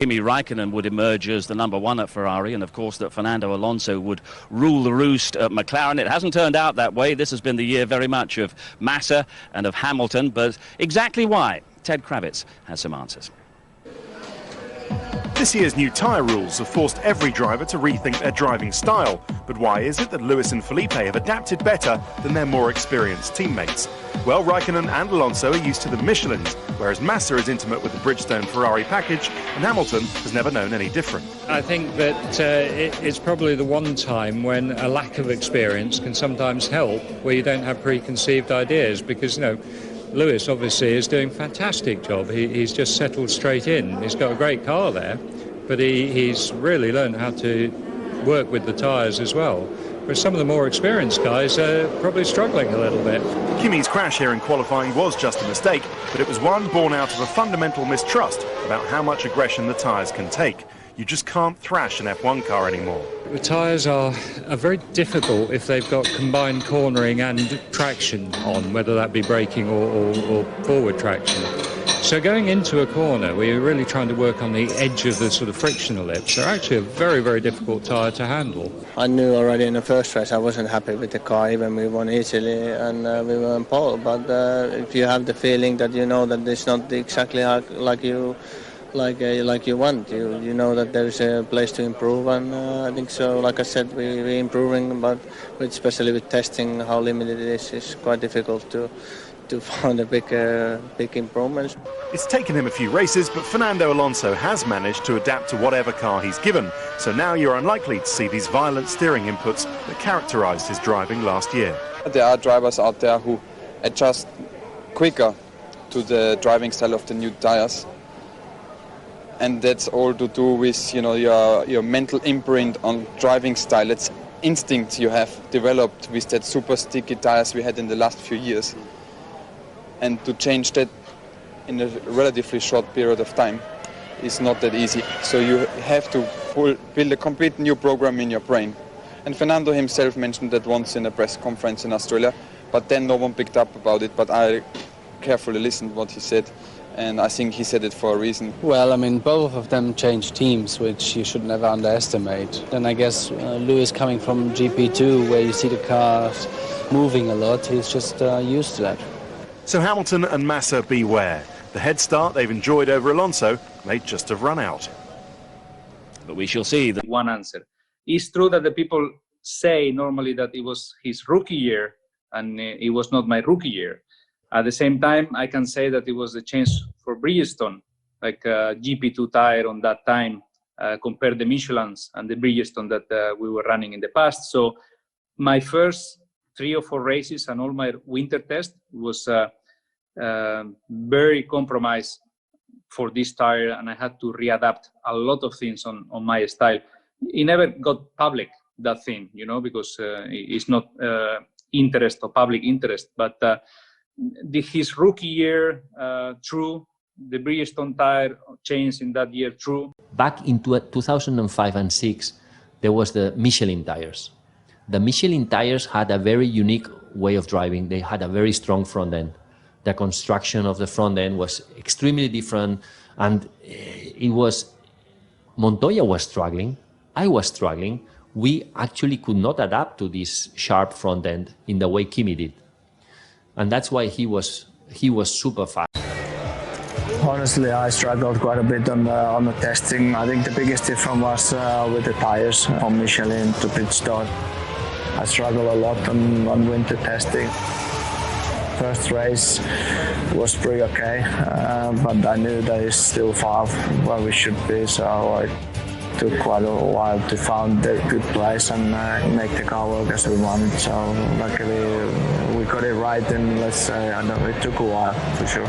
Kimi Raikkonen would emerge as the number one at Ferrari, and of course that Fernando Alonso would rule the roost at McLaren. It hasn't turned out that way. This has been the year very much of Massa and of Hamilton, but exactly why? Ted Kravitz has some answers. This year's new tyre rules have forced every driver to rethink their driving style. But why is it that Lewis and Felipe have adapted better than their more experienced teammates? Well, Raikkonen and Alonso are used to the Michelins, whereas Massa is intimate with the Bridgestone Ferrari package, and Hamilton has never known any different. I think that it's probably the one time when a lack of experience can sometimes help, where you don't have preconceived ideas, because, Lewis obviously is doing a fantastic job. He's just settled straight in. He's got a great car there, but he's really learned how to work with the tyres as well. Whereas some of the more experienced guys are probably struggling a little bit. Kimi's crash here in qualifying was just a mistake, but it was one born out of a fundamental mistrust about how much aggression the tyres can take. You just can't thrash an F1 car anymore. The tyres are very difficult if they've got combined cornering and traction on, whether that be braking or forward traction. So going into a corner, we're really trying to work on the edge of the sort of frictional lips. They're actually a very, very difficult tyre to handle. I knew already in the first race I wasn't happy with the car, even we won easily and we were on pole. But if you have the feeling that you know that it's not exactly like you want, you know that there's a place to improve, and I think so. Like I said, we're improving, but especially with testing, how limited it is quite difficult to find a big improvements. It's taken him a few races, but Fernando Alonso has managed to adapt to whatever car he's given. So now you're unlikely to see these violent steering inputs that characterised his driving last year. There are drivers out there who adjust quicker to the driving style of the new tyres. And that's all to do with your mental imprint on driving style. It's instinct you have developed with that super sticky tires we had in the last few years. And to change that in a relatively short period of time is not that easy. So you have to build a complete new program in your brain. And Fernando himself mentioned that once in a press conference in Australia, but then no one picked up about it, but I carefully listened what he said. And I think he said it for a reason. Well, both of them changed teams, which you should never underestimate. And I guess Lewis coming from GP2, where you see the cars moving a lot, he's just used to that. So Hamilton and Massa beware. The head start they've enjoyed over Alonso may just have run out. But we shall see. One answer. It's true that the people say normally that it was his rookie year, and it was not my rookie year. At the same time, I can say that it was a chance for Bridgestone, like GP2 tire on that time, compared the Michelins and the Bridgestone that we were running in the past. So my first 3 or 4 races and all my winter test was very compromised for this tire, and I had to readapt a lot of things on my style. It never got public, that thing, because it's not interest or public interest, but his rookie year, true. The Bridgestone tire changed in that year, true. Back in 2005 and 6, there was the Michelin tires. The Michelin tires had a very unique way of driving. They had a very strong front end. The construction of the front end was extremely different, and Montoya was struggling. I was struggling. We actually could not adapt to this sharp front end in the way Kimi did. And that's why he was super fast. Honestly, I struggled quite a bit on the testing. I think the biggest difference was with the tires from Michelin to Bridgestone. I struggled a lot on winter testing. First race was pretty okay, but I knew that it's still far where we should be, so it took quite a while to find a good place and make the car work as we wanted. So luckily we got it right, and let's say it took a while for sure.